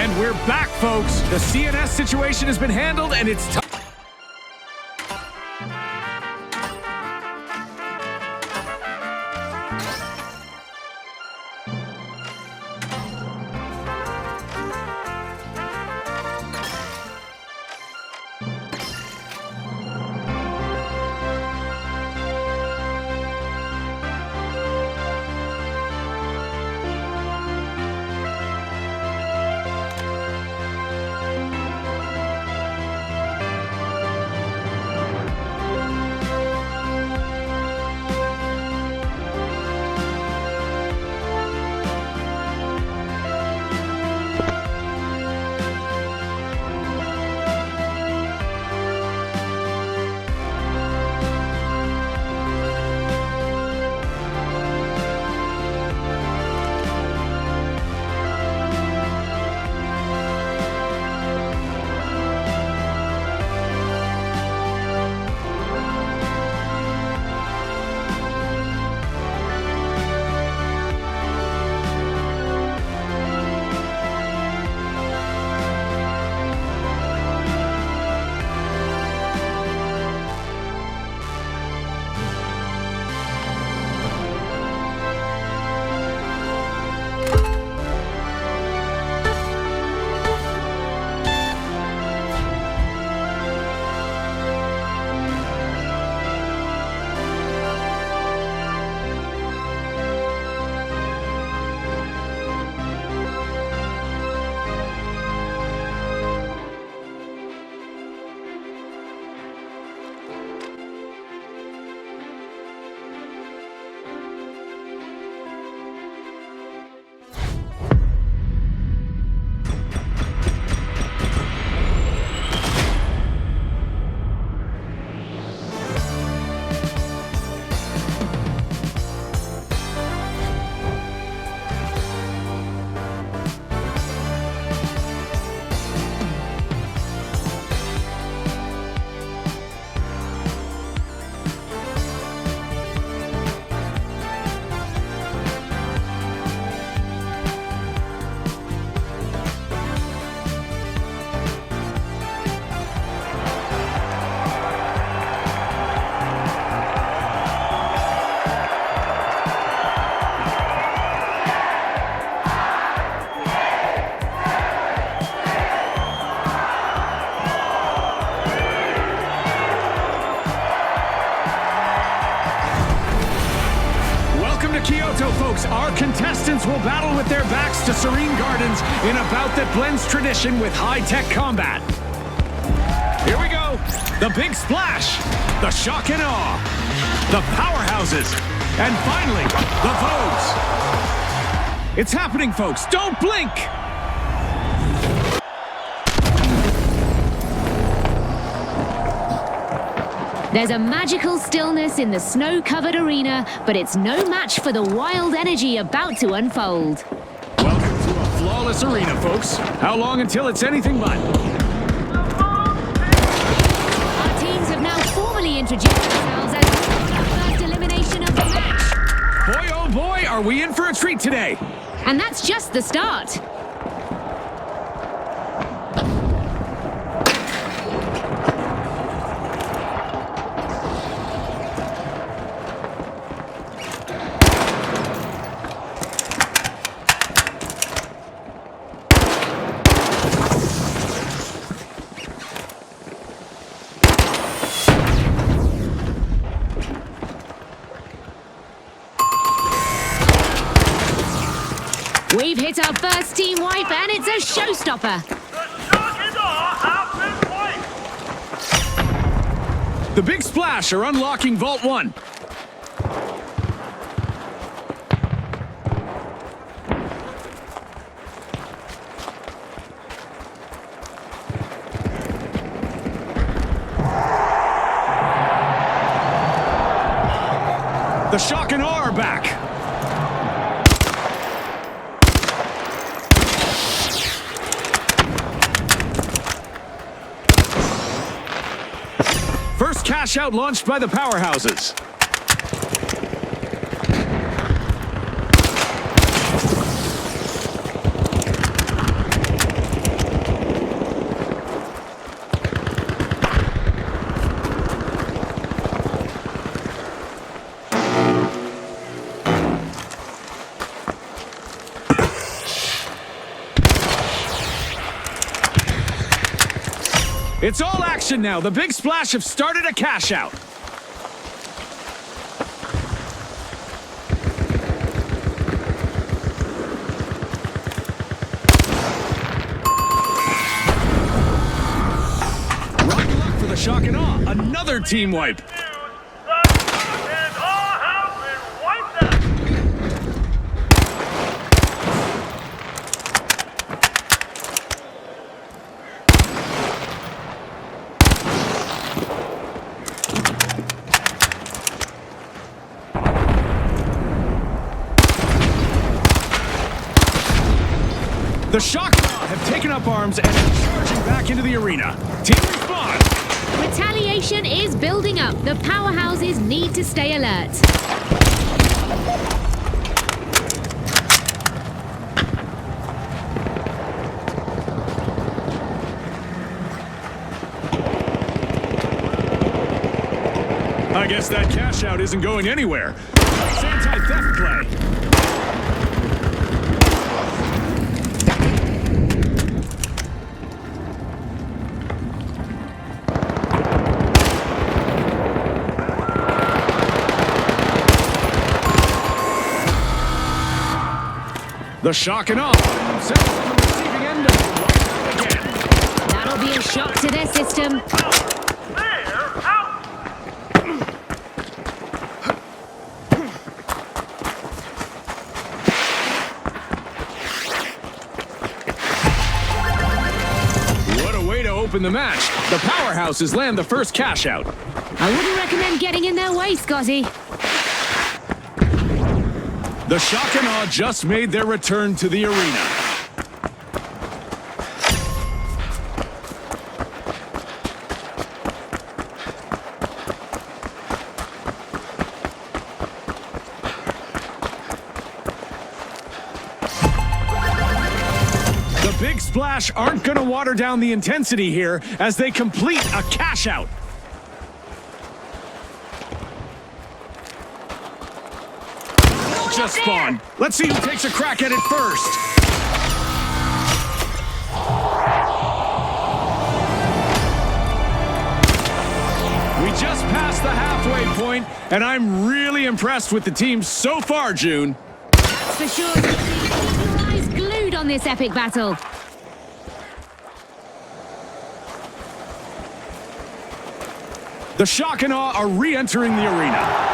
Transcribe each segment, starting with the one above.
And we're back, folks. The CNS situation has been handled, and it's time. Our contestants will battle with their backs to Serene Gardens in a bout that blends tradition with high-tech combat. Here we go. The Big Splash, the Shock and Awe, the Powerhouses, and finally, the Vogues. It's happening, folks. Don't blink! There's a magical stillness in the snow-covered arena, but it's no match for the wild energy about to unfold. Welcome to a flawless arena, folks. How long until it's anything but? Our teams have now formally introduced themselves as the first elimination of the match. Boy, oh boy, are we in for a treat today. And that's just the start. We've hit our first team wipe, and it's a showstopper. The Big Splash are unlocking Vault 1. The Shock and Awe are back. First cash out launched by the Powerhouses. It's all action now. The Big Splash have started a cash out. Rocky luck for the Shock and Awe. Another team wipe. The Shock and Awe have taken up arms and are charging back into the arena. Team response. Retaliation is building up. The powerhouses need to stay alert. I guess that cash out isn't going anywhere. It's anti-theft play. The Shock and Awe themselves on the receiving end of it again. That'll be a shock to their system. What a way to open the match. The powerhouses land the first cash out. I wouldn't recommend getting in their way, Scotty. The Shock and Awe just made their return to the arena. The Big Splash aren't going to water down the intensity here as they complete a cash out. Just spawned. Let's see who takes a crack at it first. We just passed the halfway point, and I'm really impressed with the team so far, June. That's for sure. Keep your eyes glued on this epic battle. The Shock and Awe are re-entering the arena.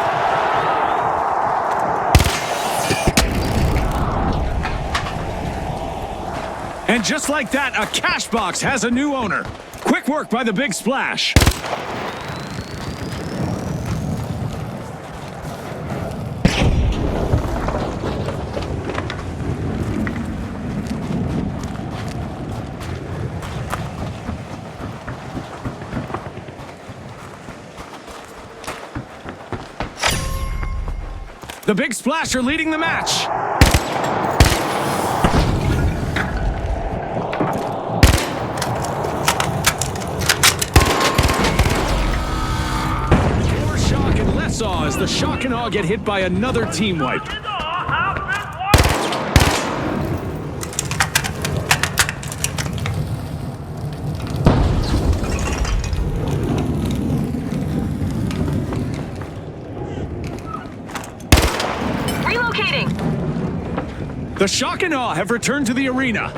And just like that, a cash box has a new owner. Quick work by the Big Splash. The Big Splash are leading the match. As the Shock and Awe get hit by another team wipe. Relocating. The Shock and Awe have returned to the arena.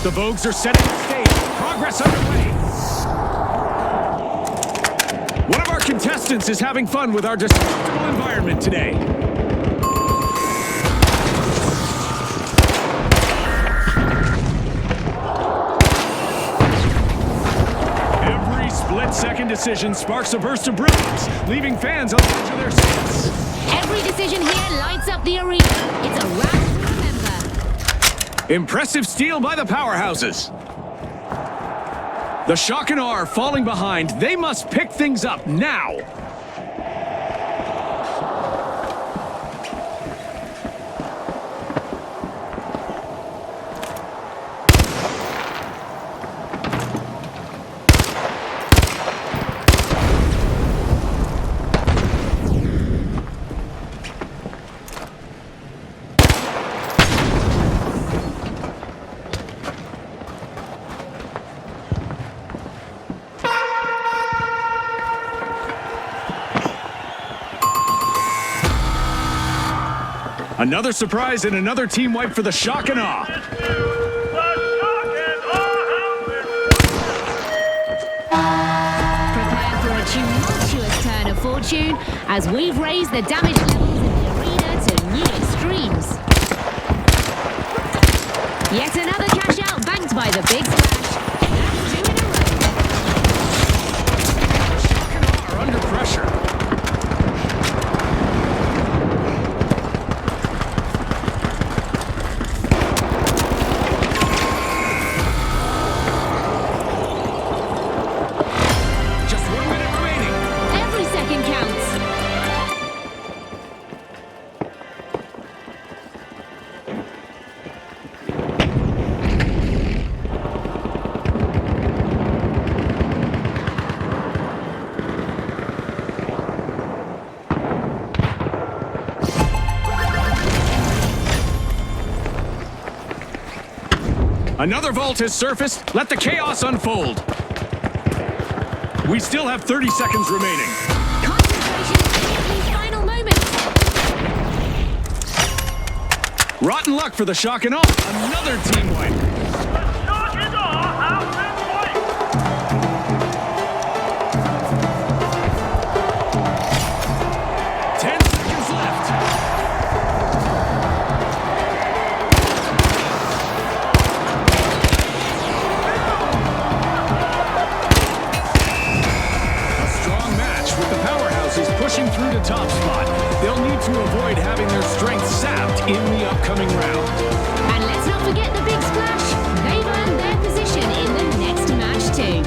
The Vogues are setting the stage. Progress underway. One of our contestants is having fun with our destructible environment today. Every split-second decision sparks a burst of brilliance, leaving fans on the edge of their seats. Every decision here lights up the arena. It's a round to remember. Impressive steal by the powerhouses. The Shock and Awe are falling behind. They must pick things up now. Another surprise and another team wipe for the Shock and Awe. Prepare for a tumultuous turn of fortune as we've raised the damage levels in the arena to new extremes. Yet another cash out banked by the Big Splash. That's 2 in a row. Shock and Awe are under pressure. Just 1 minute remaining. Every second counts. Another vault has surfaced. Let the chaos unfold. We still have 30 seconds remaining. Concentration in these final moments. Rotten luck for the Shock and Awe. Another team wipe. Shock and Awe have been wiped. 10 seconds left. A strong match with the powerhouses pushing through to top spot. They'll need to avoid having their strength sapped in the upcoming round. And let's not forget the Big Splash. They've earned their position in the next match too.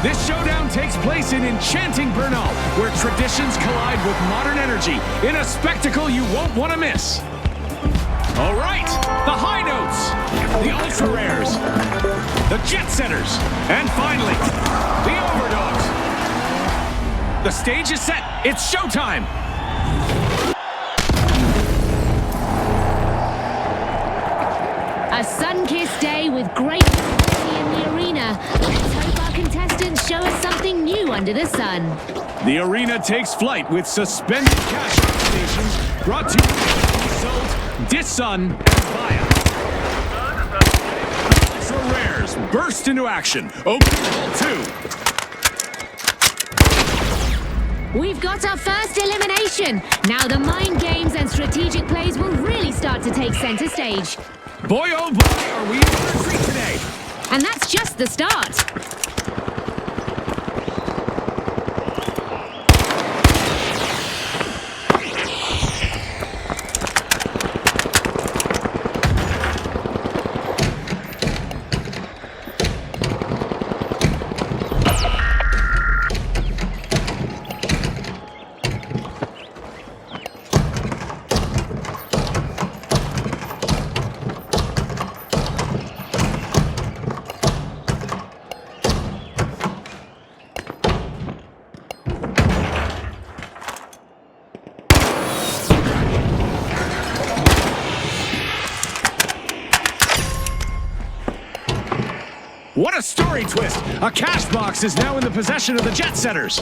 This showdown takes place in enchanting Bernal, where traditions collide with modern energy in a spectacle you won't want to miss. All right, the high notes, the ultra rares, the jet setters, and finally, the overdogs. The stage is set. It's showtime. A sun-kissed day with great visibility in the arena. Let's hope our contestants show us something new under the sun. The arena takes flight with suspended cash stations brought to you by Salt, Disun, and Via. Ultra rares burst into action. Open Vault 2. We've got our first elimination. Now the mind games and strategic plays will really start to take center stage. Boy, oh boy, are we in for a treat today. And that's just the start. What a story twist! A cash box is now in the possession of the Jet Setters.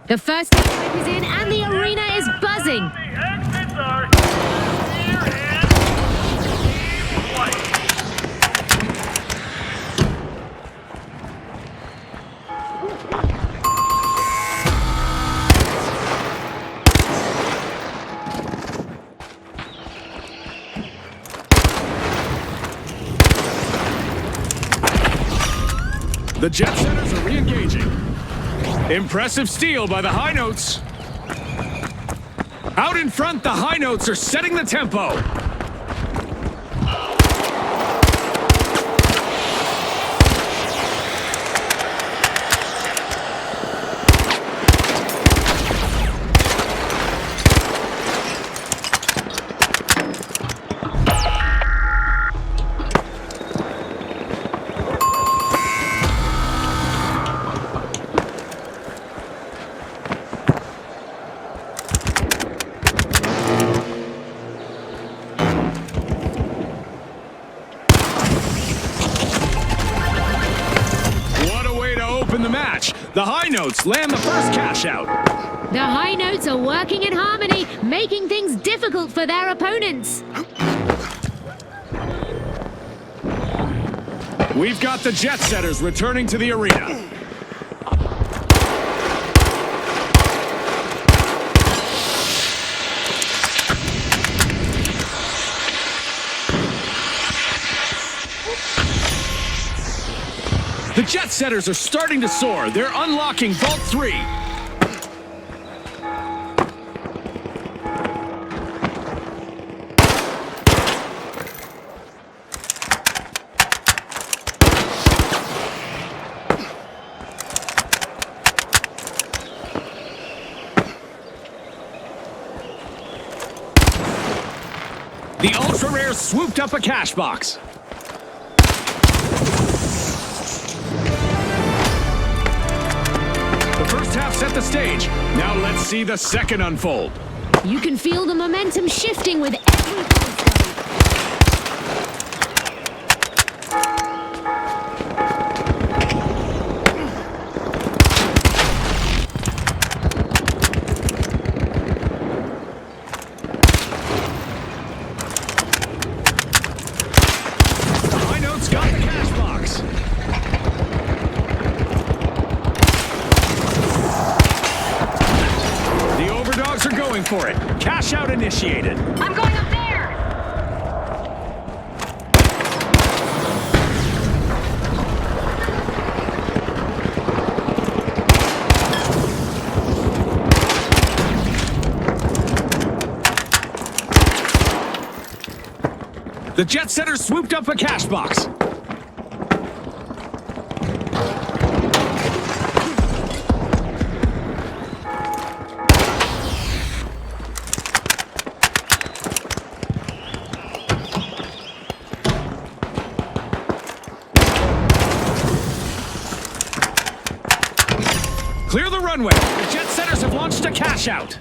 The first time is in and the arena is buzzing. The exits are here and team white. The Jet Setters are re-engaging. Impressive steal by the High Notes. Out in front, the High Notes are setting the tempo. The match. The High Notes land the first cash out. The High Notes are working in harmony, making things difficult for their opponents. We've got the Jet Setters returning to the arena. The Jet Setters are starting to soar. They're unlocking Vault 3. The Ultra Rare swooped up a cash box. First half set the stage. Now let's see the second unfold. You can feel the momentum shifting with every pulse. The High Notes got the cash box. Overdogs are going for it. Cash out initiated. I'm going up there! The jet setter swooped up a cash box. Clear the runway. The jet setters have launched a cash out.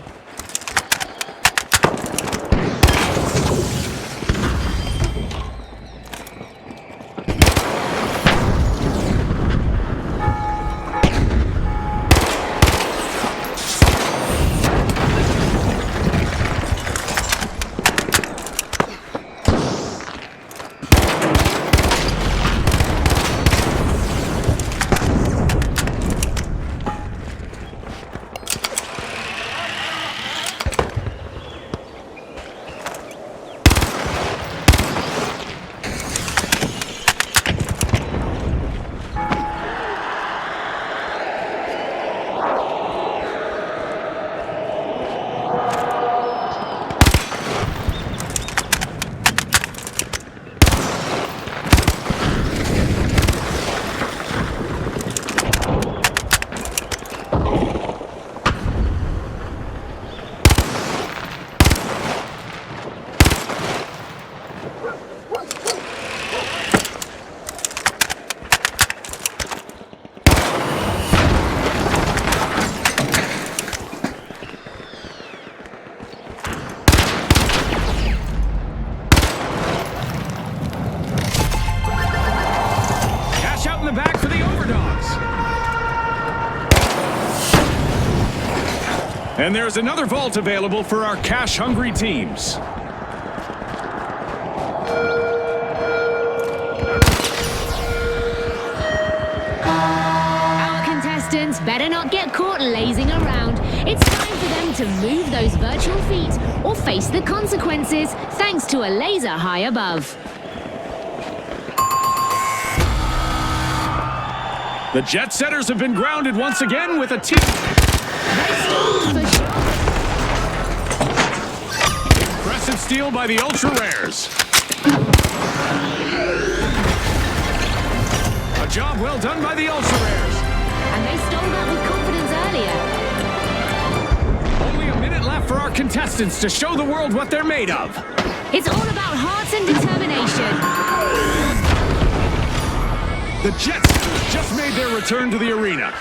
Back for the overdogs. And there's another vault available for our cash-hungry teams. Our contestants better not get caught lazing around. It's time for them to move those virtual feet or face the consequences thanks to a laser high above. The jet setters have been grounded once again with a team. They stalled for sure. Impressive steal by the Ultra Rares. A job well done by the Ultra Rares. And they stole that with confidence earlier. Only a minute left for our contestants to show the world what they're made of. It's all about hearts and determination. The jet setters just made their return to the arena.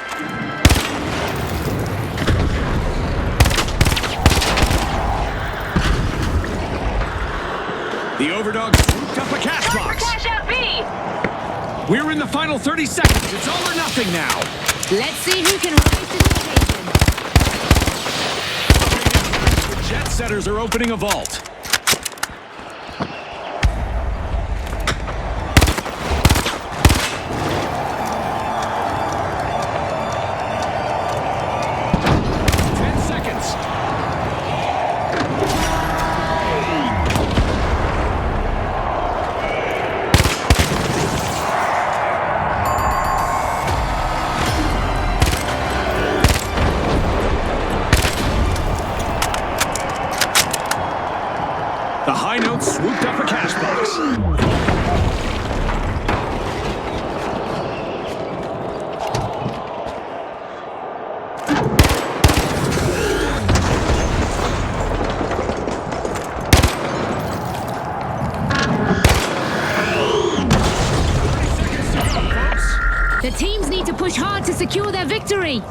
The overdogs swooped up a cash Time for box. cash out B. We're in the final 30 seconds. It's all or nothing now. Let's see who can rise to the occasion. The jet setters are opening a vault. The high notes swooped up a cash box. The teams need to push hard to secure their victory.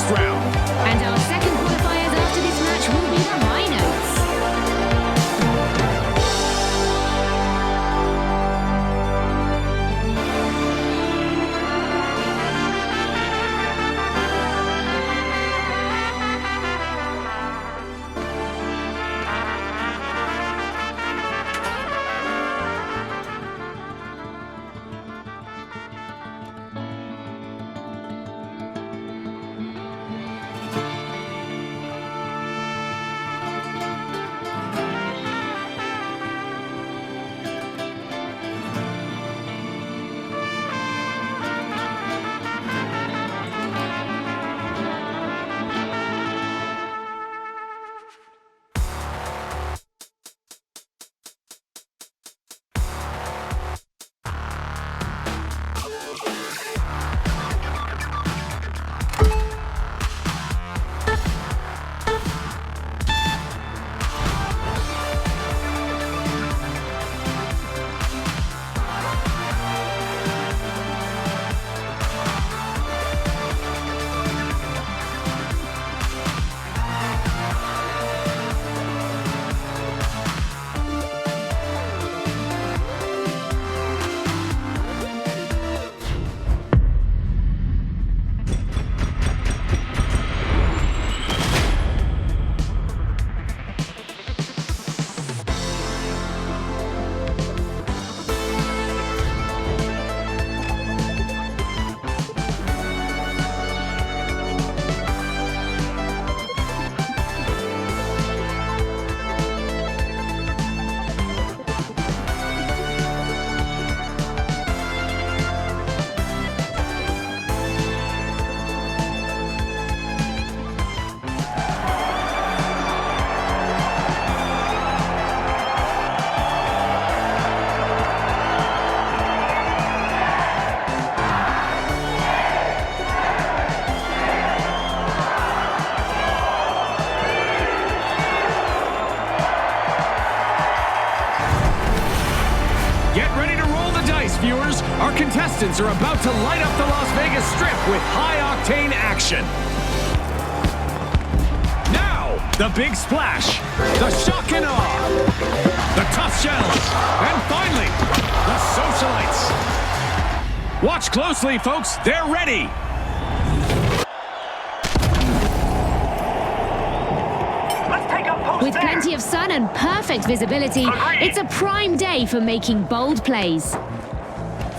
And our second qualifiers after this match will be the high notes. contestants are about to light up the Las Vegas Strip with high-octane action. Now, the big splash, the shock and awe, the tough shells, and finally, the socialites. Watch closely, folks. They're ready. Let's take up post With there. plenty of sun and perfect visibility, Agreed. it's a prime day for making bold plays.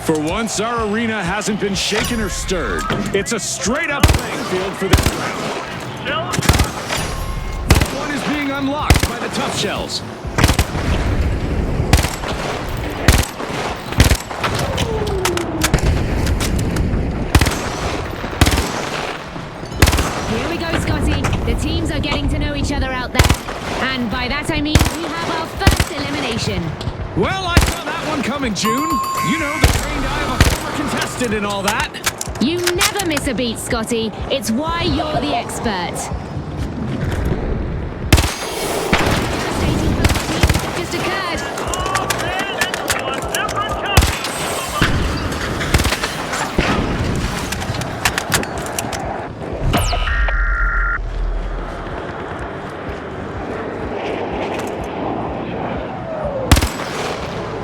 For once, our arena hasn't been shaken or stirred. It's a straight-up playing field for this round. Shells. That one is being unlocked by the tough shells. Here we go, Scotty. The teams are getting to know each other out there. And by that I mean we have our first elimination. Well, I saw that one coming, June. You know, the trained eye of a former contestant and all that. You never miss a beat, Scotty. It's why you're the expert. Just occurred. Oh, man, this is one different company.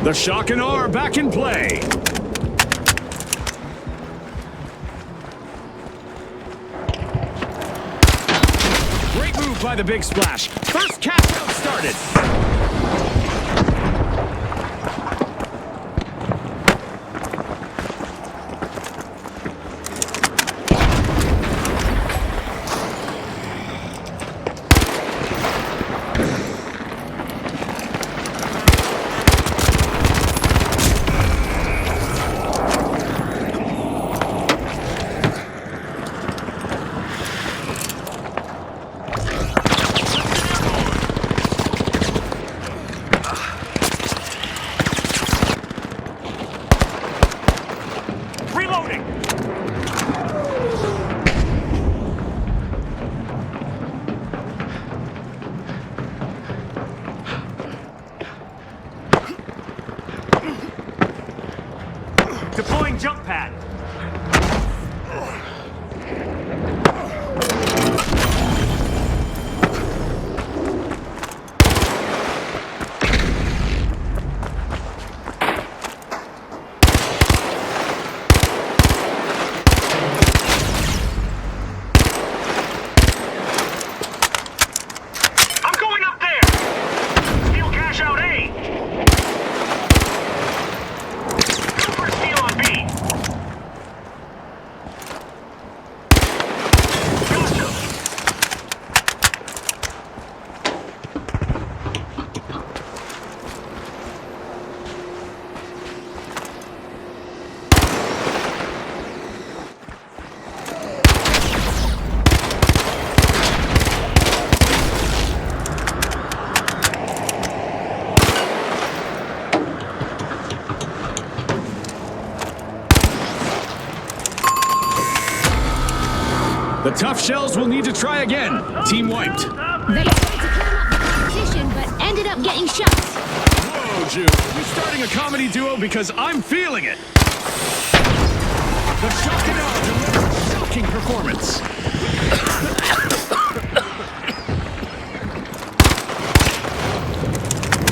The shock and awe are back in play. Great move by the big splash. First catch out started. Reloading. Deploying jump pad. I'm going up there. Steal cash out A. Super steal on B. Gotcha. The tough shells will need to try again. Team wiped. They tried to climb up the competition, but ended up getting shot. Whoa, June. You starting a comedy duo because I'm feeling it. The shock and awe delivered a shocking performance.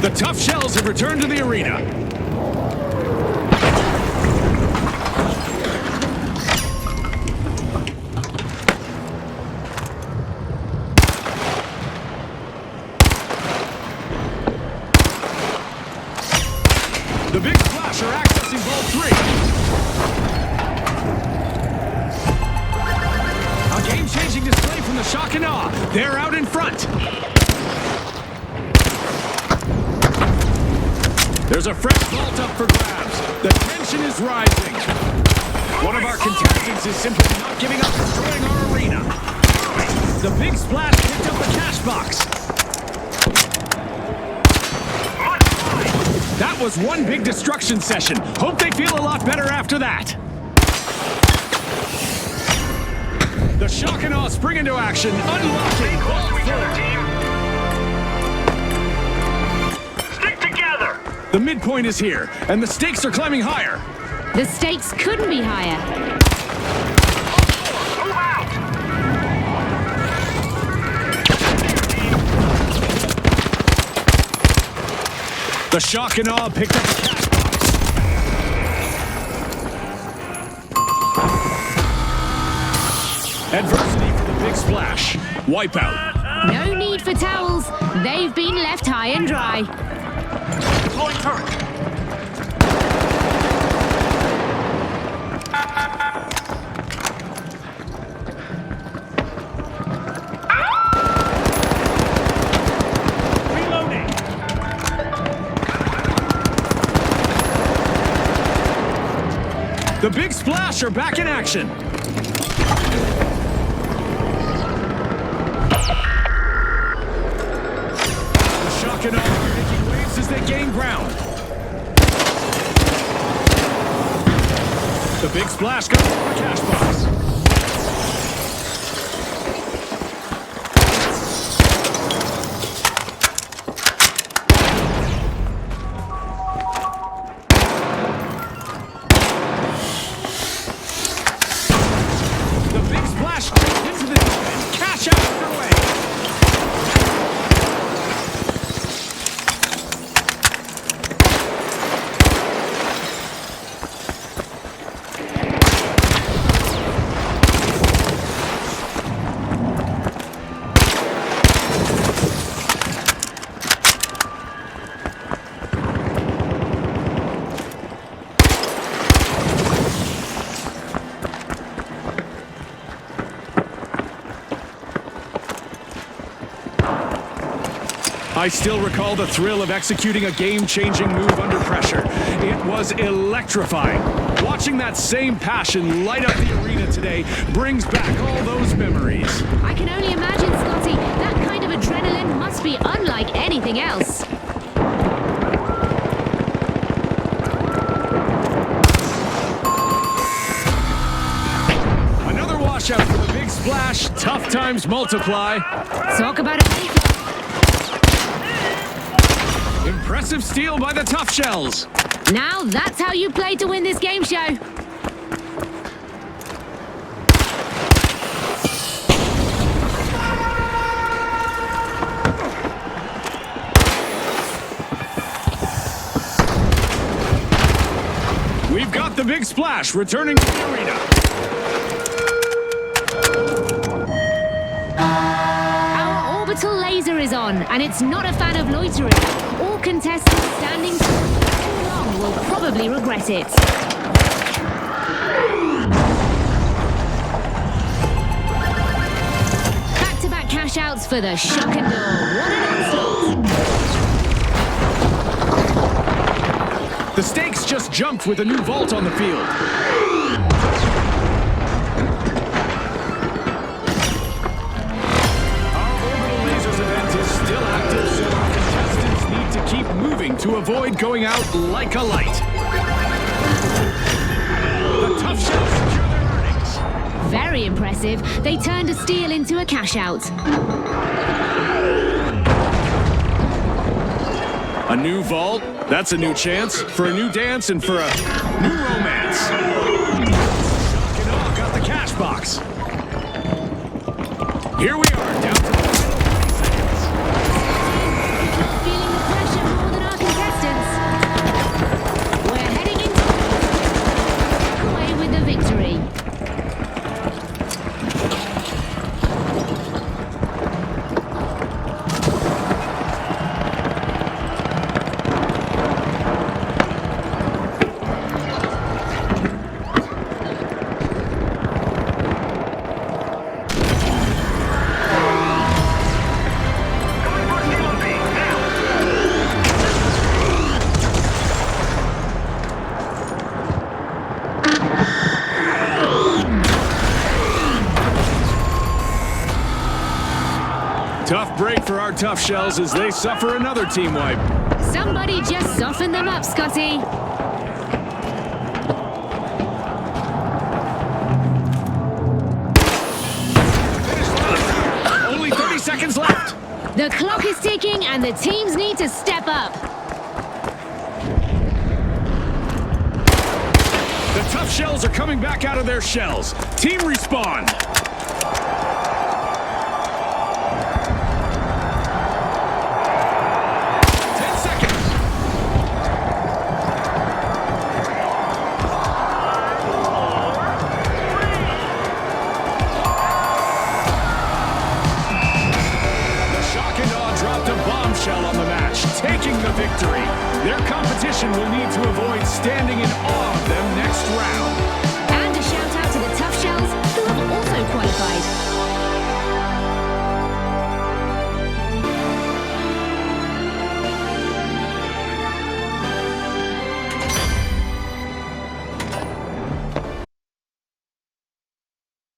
The tough shells have returned to the arena. The big splash are accessing ball 3. A game-changing display from the shock and awe. They're out in front. There's a fresh vault up for grabs. The tension is rising. One of our contestants is simply not giving up, destroying our arena. The big splash picked up the cash box. That was one big destruction session. Hope they feel a lot better after that. The shock and awe spring into action, unlocking Close ball to each 4. other, team. Stick together. The midpoint is here, and the stakes are climbing higher. The stakes couldn't be higher. Move out! The shock and awe picked up the cash box. Adversity for the big splash. Wipeout. No need for towels. They've been left high and dry. Deploying turret. Reloading. The big splash are back in action. The shock and awe are making waves as they gain ground. The big splash goes for the cash box. The big splash into the deep end. Cash out underway. I still recall the thrill of executing a game-changing move under pressure. It was electrifying. Watching that same passion light up the arena today brings back all those memories. I can only imagine, Scotty, that kind of adrenaline must be unlike anything else. Another washout for the big splash. Tough times multiply. Talk about a Impressive steal by the Tough Shells. Now that's how you play to win this game show. We've got the big splash returning to the arena. Our orbital laser is on, and it's not a fan of loitering. All contestants standing too long will probably regret it. Back-to-back cash outs for the shock and awe. What an onslaught! The stakes just jumped with a new vault on the field. Our Orbital Lasers event is still active, so our contestants need to keep moving to avoid going out like a light. The Tough Shells secure their earnings. Very impressive. They turned a steal into a cash out. A new vault, that's a new chance for a new dance and for a new romance. Shock and awe got the cash box. Here we are, down to the final 30 seconds. Feeling the pressure more than our contestants. We're heading into away with the victory. Going for Kilo B, now! Tough break for our Tough Shells as they suffer another team wipe. Somebody just soften them up, Scotty. Only 30 seconds left. The clock is ticking and the teams need to step up. Tough shells are coming back out of their shells. Team respawn. 10 seconds. The Shock and Awe dropped a bombshell on the match, taking the victory. Their competition will need to avoid standing in awe of them next round.